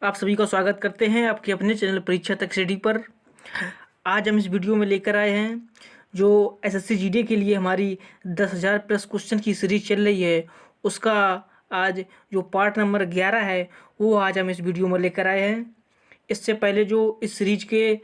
आप सभी का स्वागत करते हैं आपके अपने चैनल परीक्षा तक स्टडी पर। आज हम इस वीडियो में लेकर आए हैं जो एसएससी जीडी के लिए हमारी 10,000 प्लस क्वेश्चन की सीरीज चल रही है, उसका आज जो पार्ट नंबर 11 है वो आज हम इस वीडियो में लेकर आए हैं। इससे पहले जो इस सीरीज के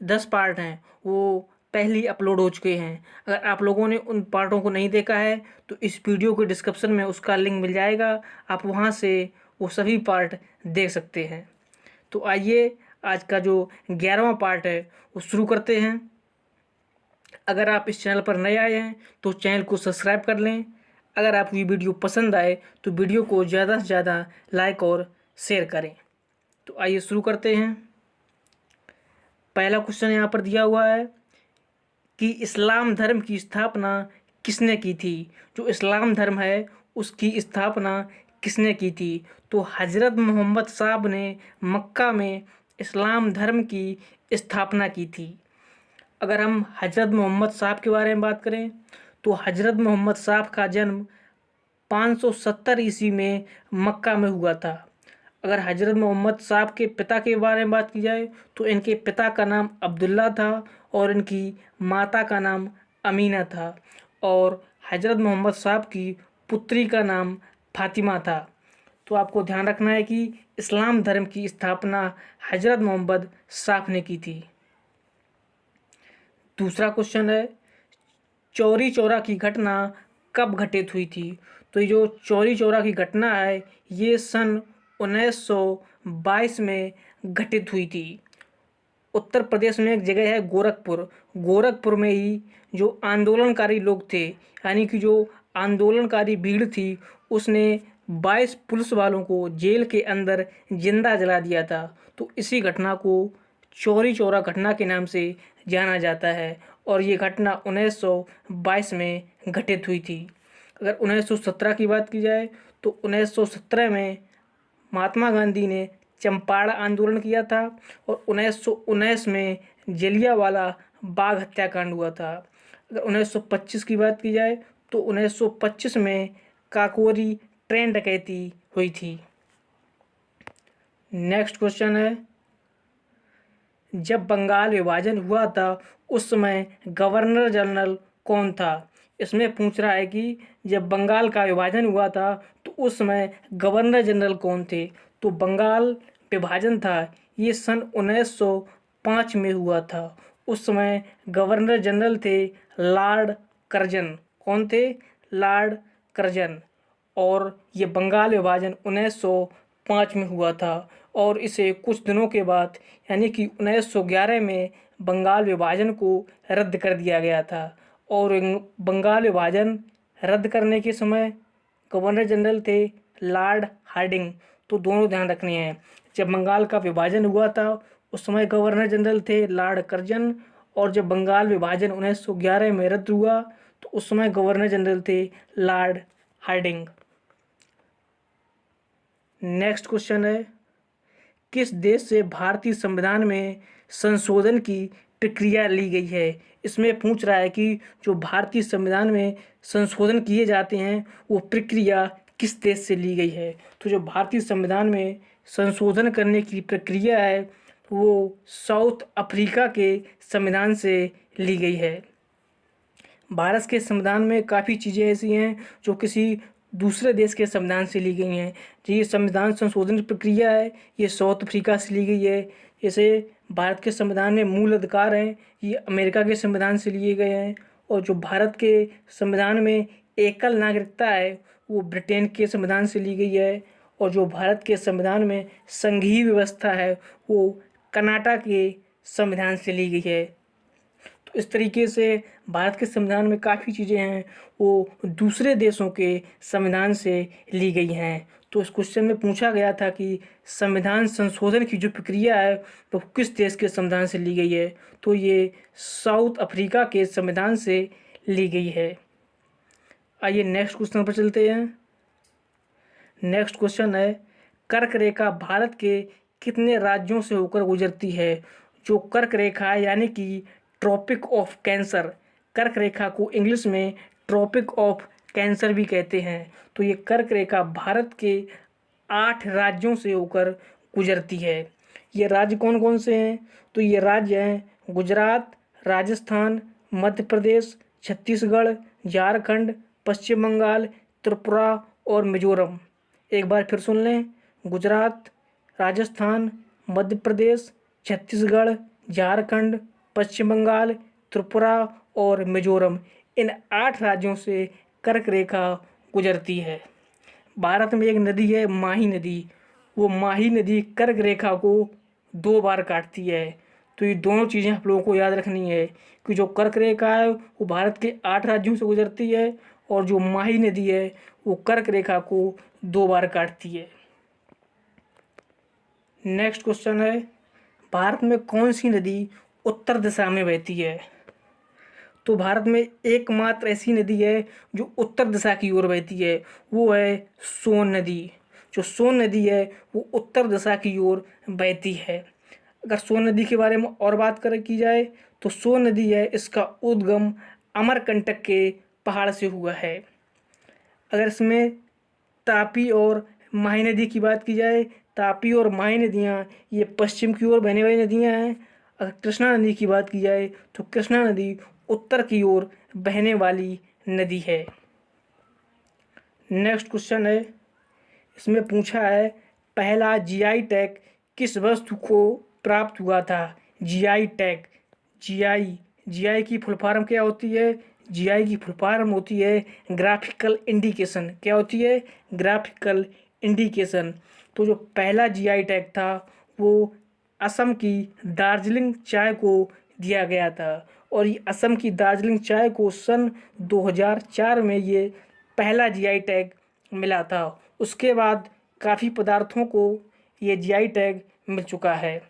10 पार्ट हैं वो पहले ही अपलोड हो चुके हैं। अगर आप लोगों ने उन पार्टों को नहीं देखा है तो इस वीडियो के डिस्क्रिप्शन में उसका लिंक मिल जाएगा, आप वहां से वो सभी पार्ट देख सकते हैं। तो आइए आज का जो 11वां पार्ट है वो शुरू करते हैं। अगर आप इस चैनल पर नए आए हैं तो चैनल को सब्सक्राइब कर लें। अगर आपको ये वीडियो पसंद आए तो वीडियो को ज़्यादा से ज़्यादा लाइक और शेयर करें। तो आइए शुरू करते हैं। पहला क्वेश्चन यहाँ पर दिया हुआ है कि इस्लाम धर्म की स्थापना किसने की थी। जो इस्लाम धर्म है उसकी स्थापना किसने की थी। तो हज़रत मोहम्मद साहब ने मक्का में इस्लाम धर्म की स्थापना की थी। अगर हम हज़रत मोहम्मद साहब के बारे में बात करें तो हज़रत मोहम्मद साहब का जन्म 570 ईस्वी में मक्का में हुआ था। अगर हज़रत मोहम्मद साहब के पिता के बारे में बात की जाए तो इनके पिता का नाम अब्दुल्ला था और इनकी माता का नाम अमीना था, और हज़रत मोहम्मद साहब की पुत्री का नाम फातिमा था। तो आपको ध्यान रखना है कि इस्लाम धर्म की स्थापना हज़रत मोहम्मद साहब ने की थी। दूसरा क्वेश्चन है चौरी चौरा की घटना कब घटित हुई थी। तो ये जो चौरी चौरा की घटना है ये सन 1922 में घटित हुई थी। उत्तर प्रदेश में एक जगह है गोरखपुर। गोरखपुर में ही जो आंदोलनकारी लोग थे, यानी कि जो आंदोलनकारी भीड़ थी, उसने 22 पुलिस वालों को जेल के अंदर जिंदा जला दिया था। तो इसी घटना को चौरी चौरा घटना के नाम से जाना जाता है और ये घटना 1922 में घटित हुई थी। अगर 1917 की बात की जाए तो 1917 में महात्मा गांधी ने चंपारण आंदोलन किया था और 1919 में जलियांवाला बाग हत्याकांड हुआ था। अगर 1925 की बात की जाए तो 1925 में काकोरी ट्रेन डकैती हुई थी। नेक्स्ट क्वेश्चन है जब बंगाल विभाजन हुआ था उस समय गवर्नर जनरल कौन था। इसमें पूछ रहा है कि जब बंगाल का विभाजन हुआ था तो उस समय गवर्नर जनरल कौन थे। तो बंगाल विभाजन था ये सन 1905 में हुआ था। उस समय गवर्नर जनरल थे लॉर्ड कर्जन। कौन थे? Lord Curzon. और ये बंगाल विभाजन 1905 में हुआ था और इसे कुछ दिनों के बाद यानी कि 1911 में बंगाल विभाजन को रद्द कर दिया गया था। और बंगाल विभाजन रद्द करने के समय गवर्नर जनरल थे लॉर्ड हार्डिंग। तो दोनों ध्यान रखने हैं। जब बंगाल का विभाजन हुआ था उस समय गवर्नर जनरल थे लॉर्ड कर्जन, और जब बंगाल विभाजन 1911 में रद्द हुआ तो उस समय गवर्नर जनरल थे लॉर्ड हार्डिंग। नेक्स्ट क्वेश्चन है किस देश से भारतीय संविधान में संशोधन की प्रक्रिया ली गई है। इसमें पूछ रहा है कि जो भारतीय संविधान में संशोधन किए जाते हैं वो प्रक्रिया किस देश से ली गई है। तो जो भारतीय संविधान में संशोधन करने की प्रक्रिया है वो साउथ अफ्रीका के संविधान से ली गई है। भारत के संविधान में काफ़ी चीज़ें ऐसी हैं जो किसी दूसरे देश के संविधान से ली गई हैं। जो ये संविधान संशोधन की प्रक्रिया है ये साउथ अफ्रीका से ली गई है। जैसे भारत के संविधान में मूल अधिकार हैं ये अमेरिका के संविधान से लिए गए हैं, और जो भारत के संविधान में एकल नागरिकता है वो ब्रिटेन के संविधान से ली गई है, और जो भारत के संविधान में संघीय व्यवस्था है वो कनाडा के संविधान से ली गई है। तो इस तरीके से भारत के संविधान में काफ़ी चीज़ें हैं वो दूसरे देशों के संविधान से ली गई हैं। तो इस क्वेश्चन में पूछा गया था कि संविधान संशोधन की जो प्रक्रिया है वो किस देश के संविधान से ली गई है। तो ये साउथ अफ्रीका के संविधान से ली गई है। आइए नेक्स्ट क्वेश्चन पर चलते हैं। नेक्स्ट क्वेश्चन है कर्क रेखा भारत के कितने राज्यों से होकर गुजरती है। जो कर्क रेखा है यानी कि ट्रॉपिक ऑफ कैंसर, कर्क रेखा को इंग्लिश में ट्रॉपिक ऑफ कैंसर भी कहते हैं। तो ये कर्क रेखा भारत के 8 राज्यों से होकर गुजरती है। ये राज्य कौन कौन से हैं? तो ये राज्य हैं गुजरात, राजस्थान, मध्य प्रदेश, छत्तीसगढ़, झारखंड, पश्चिम बंगाल, त्रिपुरा और मिजोरम। एक बार फिर सुन लें, गुजरात, राजस्थान, मध्य प्रदेश, छत्तीसगढ़, झारखंड, पश्चिम बंगाल, त्रिपुरा और मिजोरम। इन 8 राज्यों से कर्क रेखा गुजरती है। भारत में एक नदी है माही नदी, वो माही नदी कर्क रेखा को 2 बार काटती है। तो ये दोनों चीज़ें आप लोगों को याद रखनी है कि जो कर्क रेखा है वो भारत के 8 राज्यों से गुजरती है और जो माही नदी है वो कर्क रेखा को 2 बार काटती है। नेक्स्ट क्वेश्चन है, भारत में कौन सी नदी उत्तर दिशा में बहती है? तो भारत में एकमात्र ऐसी नदी है जो उत्तर दिशा की ओर बहती है, वो है सोन नदी। जो सोन नदी है वो उत्तर दिशा की ओर बहती है। अगर सोन नदी के बारे में और बात की जाए तो सोन नदी है, इसका उद्गम अमरकंटक के पहाड़ से हुआ है। अगर इसमें तापी और माही नदी की बात की जाए, तापी और माही नदियाँ ये पश्चिम की ओर बहने वाली नदियाँ हैं। अगर कृष्णा नदी की बात की जाए तो कृष्णा नदी उत्तर की ओर बहने वाली नदी है। नेक्स्ट क्वेश्चन है, इसमें पूछा है पहला जीआई टैग किस वस्तु को प्राप्त हुआ था? जीआई टैग, जीआई की फुल फॉर्म क्या होती है? जीआई की फुल फॉर्म होती है ग्राफिकल इंडिकेशन। क्या होती है? Graphical indication. तो जो पहला जीआई टैग था वो असम की दार्जिलिंग चाय को दिया गया था और ये असम की दार्जिलिंग चाय को सन 2004 में ये पहला जीआई टैग मिला था। उसके बाद काफ़ी पदार्थों को ये जीआई टैग मिल चुका है।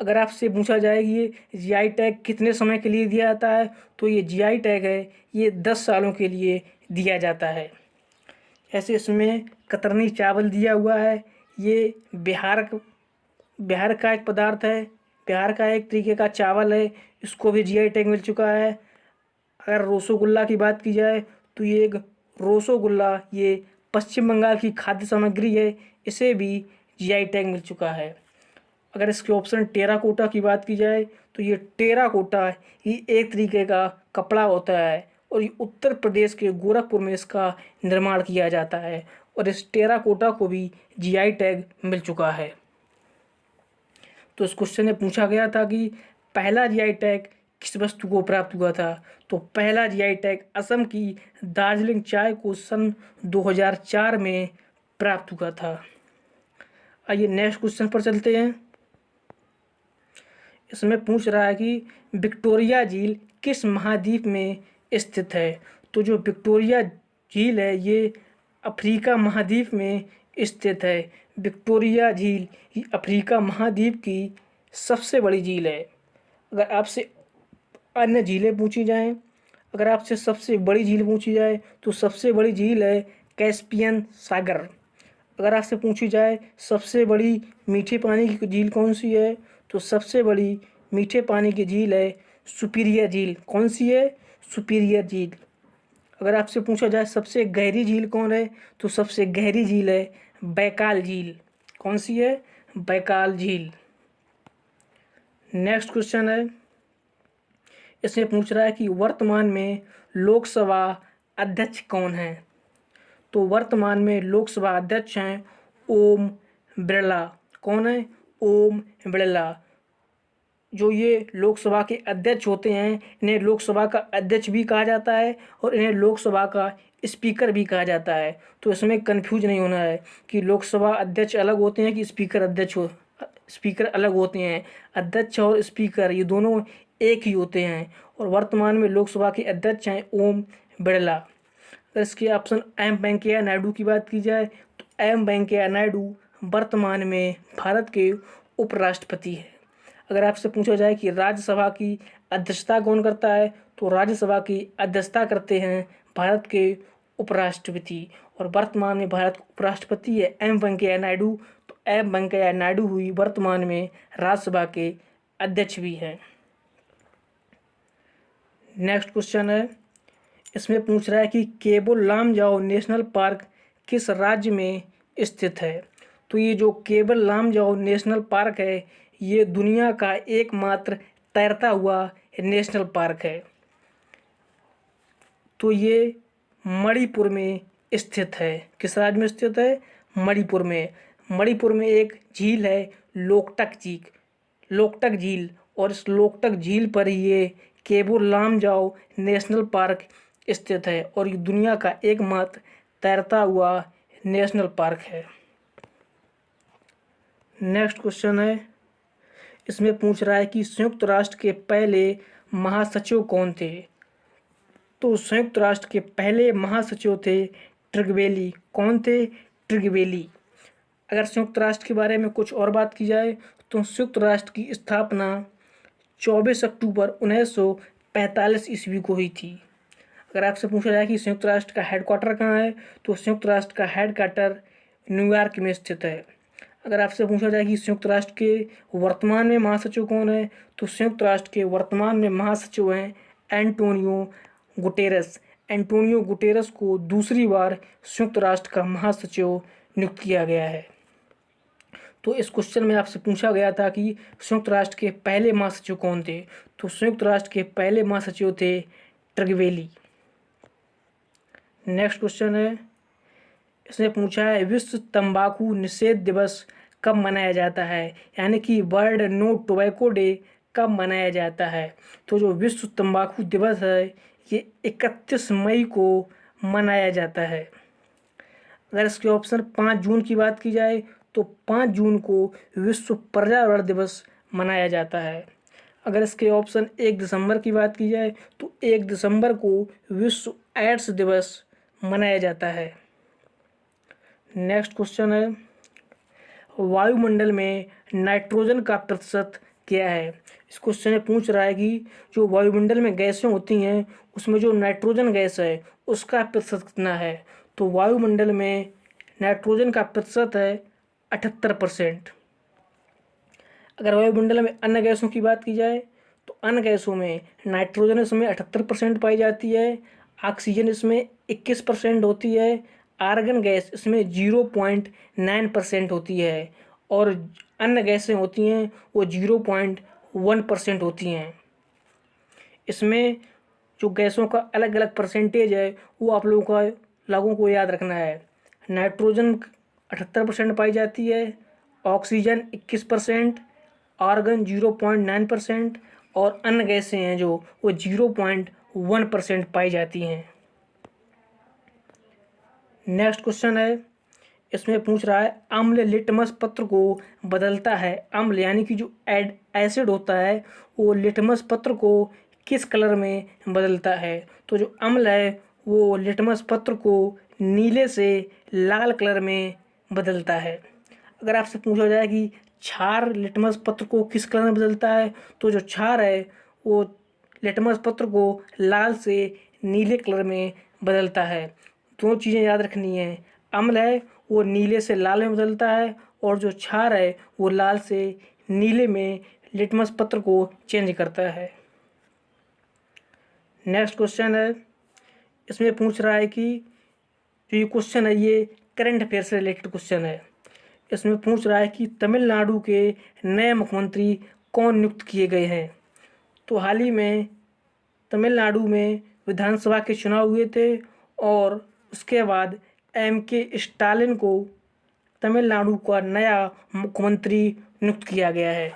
अगर आपसे पूछा जाए कि ये जीआई टैग कितने समय के लिए दिया जाता है, तो ये जीआई टैग है ये 10 सालों के लिए दिया जाता है। ऐसे इसमें कतरनी चावल दिया हुआ है, ये बिहार का एक पदार्थ है, बिहार का एक तरीके का चावल है, इसको भी जीआई टैग मिल चुका है। अगर रसगुल्ला की बात की जाए तो ये एक रसगुल्ला ये पश्चिम बंगाल की खाद्य सामग्री है, इसे भी जीआई टैग मिल चुका है। अगर इसके ऑप्शन टेराकोटा की बात की जाए तो ये टेराकोटा ये एक तरीके का कपड़ा होता है और ये उत्तर प्रदेश के गोरखपुर में इसका निर्माण किया जाता है और इस टेराकोटा को भी जीआई टैग मिल चुका है। तो इस क्वेश्चन में पूछा गया था कि पहला जीआई टैग किस वस्तु को प्राप्त हुआ था? तो पहला जीआई टैग असम की दार्जिलिंग चाय को सन 2004 में प्राप्त हुआ था। आइए नेक्स्ट क्वेश्चन पर चलते हैं। इसमें पूछ रहा है कि विक्टोरिया झील किस महाद्वीप में स्थित है? तो जो विक्टोरिया झील है ये अफ्रीका महाद्वीप में स्थित है। विक्टोरिया झील ये अफ्रीका महाद्वीप की सबसे बड़ी झील है। अगर आपसे अन्य झीलें पूछी जाएं, अगर आपसे सबसे बड़ी झील पूछी जाए तो सबसे बड़ी झील है कैस्पियन सागर। अगर आपसे पूछी जाए सबसे बड़ी मीठे पानी की झील कौन सी है, तो सबसे बड़ी मीठे पानी की झील है सुपीरियर झील। कौन सी है? सुपीरियर झील। अगर आपसे पूछा जाए सबसे गहरी झील कौन है, तो सबसे गहरी झील है बैकाल झील। कौन सी है? बैकाल झील। नेक्स्ट क्वेश्चन है, इसमें पूछ रहा है कि वर्तमान में लोकसभा अध्यक्ष कौन है? तो वर्तमान में लोकसभा अध्यक्ष हैं ओम बिरला। कौन है? ओम बिरला। जो ये लोकसभा के अध्यक्ष होते हैं इन्हें लोकसभा का अध्यक्ष भी कहा जाता है और इन्हें लोकसभा का स्पीकर भी कहा जाता है। तो इसमें कंफ्यूज नहीं होना है कि लोकसभा अध्यक्ष अलग होते हैं कि स्पीकर अलग होते हैं। अध्यक्ष और स्पीकर ये दोनों एक ही होते हैं और वर्तमान में लोकसभा के अध्यक्ष हैं ओम बिरला। अगर इसके ऑप्शन एम वेंकैया नायडू की बात की जाए तो एम वेंकैया नायडू वर्तमान में भारत के उपराष्ट्रपति है। अगर आपसे पूछा जाए कि राज्यसभा की अध्यक्षता कौन करता है, तो राज्यसभा की अध्यक्षता करते हैं भारत के उपराष्ट्रपति और वर्तमान में भारत के उपराष्ट्रपति है एम वेंकैया नायडू। तो एम वेंकैया नायडू हुई वर्तमान में राज्यसभा के अध्यक्ष भी हैं। नेक्स्ट क्वेश्चन है, इसमें पूछ रहा है कि केबुल लामजाओ नेशनल पार्क किस राज्य में स्थित है? तो ये जो केबल लामजाओ नेशनल पार्क है ये दुनिया का एकमात्र तैरता हुआ नेशनल पार्क है। तो ये मणिपुर में स्थित है। किस राज्य में स्थित है? मणिपुर में। मणिपुर में एक झील है लोकटक झील, और इस लोकटक झील पर ही ये केबो लामजाओ नेशनल पार्क स्थित है और ये दुनिया का एकमात्र तैरता हुआ नेशनल पार्क है। नेक्स्ट क्वेश्चन है, इसमें पूछ रहा है कि संयुक्त राष्ट्र के पहले महासचिव कौन थे? तो संयुक्त राष्ट्र के पहले महासचिव थे ट्रिगवेली। कौन थे? ट्रिगवेली। अगर संयुक्त राष्ट्र के बारे में कुछ और बात की जाए तो संयुक्त राष्ट्र की स्थापना 24 अक्टूबर 1945 ईस्वी को हुई थी। अगर आपसे पूछा जाए कि संयुक्त राष्ट्र का हेडक्वार्टर कहाँ है तो संयुक्त राष्ट्र का हेडक्वार्टर न्यूयॉर्क में स्थित है। अगर आपसे पूछा जाए कि संयुक्त राष्ट्र के वर्तमान में महासचिव कौन है तो संयुक्त राष्ट्र के वर्तमान में महासचिव हैं एंटोनियो गुटेरेस। एंटोनियो गुटेरेस को दूसरी बार संयुक्त राष्ट्र का महासचिव नियुक्त किया गया है। तो इस क्वेश्चन में आपसे पूछा गया था कि संयुक्त राष्ट्र के पहले महासचिव कौन थे, तो संयुक्त राष्ट्र के पहले महासचिव थे ट्रिगवेली। नेक्स्ट क्वेश्चन है, इसने पूछा है विश्व तंबाकू निषेध दिवस कब मनाया जाता है, यानी कि वर्ल्ड नो टोबैको डे कब मनाया जाता है। तो जो विश्व तंबाकू दिवस है ये 31 मई को मनाया जाता है। अगर इसके ऑप्शन 5 जून की बात की जाए तो 5 जून को विश्व पर्यावरण दिवस मनाया जाता है। अगर इसके ऑप्शन 1 दिसंबर की बात की जाए तो 1 दिसंबर को विश्व एड्स दिवस मनाया जाता है। नेक्स्ट क्वेश्चन है, वायुमंडल में नाइट्रोजन का प्रतिशत क्या है। इस क्वेश्चन में पूछ रहा है कि जो वायुमंडल में गैसें होती हैं उसमें जो नाइट्रोजन गैस है उसका प्रतिशत कितना है। तो वायुमंडल में नाइट्रोजन का प्रतिशत है 78%। अगर वायुमंडल में अन्य गैसों की बात की जाए तो अन्य गैसों में नाइट्रोजन इसमें 78% पाई जाती है, ऑक्सीजन इसमें 21% होती है, आर्गन गैस इसमें 0.9% होती है और अन्य गैसें होती हैं वो 0.1% होती हैं। इसमें जो गैसों का अलग अलग परसेंटेज है वो आप लोगों को याद रखना है। नाइट्रोजन 78% पाई जाती है, ऑक्सीजन 21%, आर्गन 0.9% और अन्य गैसें हैं जो वो 0.1% पाई जाती हैं। नेक्स्ट क्वेश्चन है, इसमें पूछ रहा है अम्ल लिटमस पत्र को बदलता है। अम्ल यानी कि जो एसिड होता है वो लिटमस पत्र को किस कलर में बदलता है। तो जो अम्ल है वो लिटमस पत्र को नीले से लाल कलर में बदलता है। अगर आपसे पूछा जाए कि क्षार लिटमस पत्र को किस कलर में बदलता है तो जो क्षार है वो लिटमस पत्र को लाल से नीले कलर में बदलता है। दो चीज़ें याद रखनी है, अम्ल है वो नीले से लाल में बदलता है और जो क्षार है वो लाल से नीले में लिटमस पत्र को चेंज करता है। नेक्स्ट क्वेश्चन है, इसमें पूछ रहा है कि जो ये क्वेश्चन है ये करंट अफेयर से रिलेटेड क्वेश्चन है। इसमें पूछ रहा है कि तमिलनाडु के नए मुख्यमंत्री कौन नियुक्त किए गए हैं। तो हाल ही में तमिलनाडु में विधानसभा के चुनाव हुए थे और उसके बाद M.K. स्टालिन को तमिलनाडु का नया मुख्यमंत्री नियुक्त किया गया है।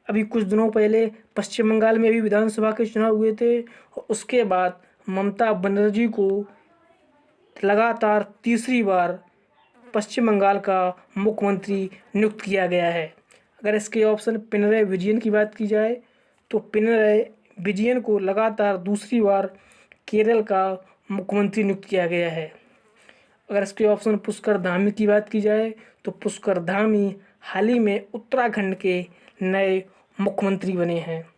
अभी कुछ दिनों पहले पश्चिम बंगाल में भी विधानसभा के चुनाव हुए थे और उसके बाद ममता बनर्जी को लगातार तीसरी बार पश्चिम बंगाल का मुख्यमंत्री नियुक्त किया गया है। अगर इसके ऑप्शन पिनरई विजयन की बात की जाए तो पिनरई विजयन को लगातार दूसरी बार केरल का मुख्यमंत्री नियुक्त किया गया है। अगर इसके ऑप्शन पुष्कर धामी की बात की जाए तो पुष्कर धामी हाल ही में उत्तराखंड के नए मुख्यमंत्री बने हैं।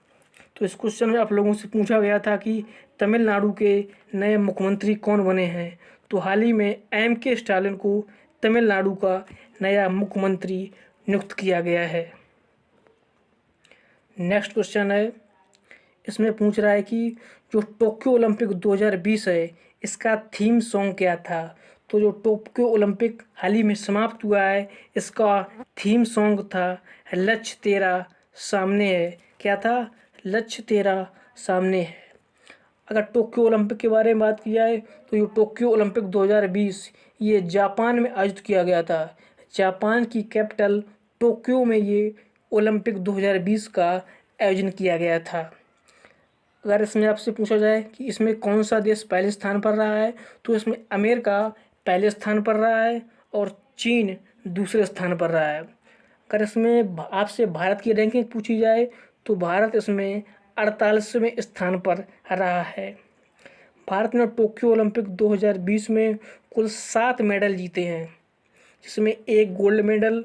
तो इस क्वेश्चन में आप लोगों से पूछा गया था कि तमिलनाडु के नए मुख्यमंत्री कौन बने हैं। तो हाल ही में M.K. स्टालिन को तमिलनाडु का नया मुख्यमंत्री नियुक्त किया गया है। नेक्स्ट क्वेश्चन है, इसमें पूछ रहा है कि जो टोक्यो ओलंपिक 2020 है इसका थीम सॉन्ग क्या था। तो जो टोक्यो ओलंपिक हाल ही में समाप्त हुआ है, इसका थीम सॉन्ग था लक्ष्य तेरा सामने है। क्या था? लक्ष्य तेरा सामने है। अगर टोक्यो ओलंपिक के बारे में बात की जाए तो ये टोक्यो ओलंपिक 2020 ये जापान में आयोजित किया गया था। जापान की कैपिटल टोक्यो में ये ओलंपिक 2020 का आयोजन किया गया था। अगर इसमें आपसे पूछा जाए कि इसमें कौन सा देश पहले स्थान पर रहा है, तो इसमें अमेरिका पहले स्थान पर रहा है और चीन दूसरे स्थान पर रहा है। अगर इसमें आपसे भारत की रैंकिंग पूछी जाए तो भारत इसमें 48वें स्थान पर रहा है। भारत ने टोक्यो ओलंपिक 2020 में कुल 7 मेडल जीते हैं, जिसमें 1 गोल्ड मेडल,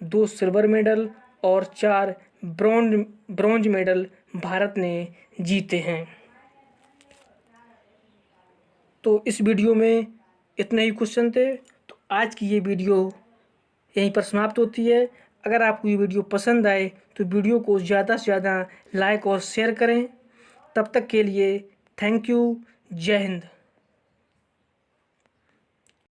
2 सिल्वर मेडल और 4 ब्रॉन्ज मेडल भारत ने जीते हैं। तो इस वीडियो में इतने ही क्वेश्चन थे। तो आज की ये वीडियो यहीं पर समाप्त होती है। अगर आपको ये वीडियो पसंद आए तो वीडियो को ज़्यादा से ज़्यादा लाइक और शेयर करें। तब तक के लिए थैंक यू। जय हिंद।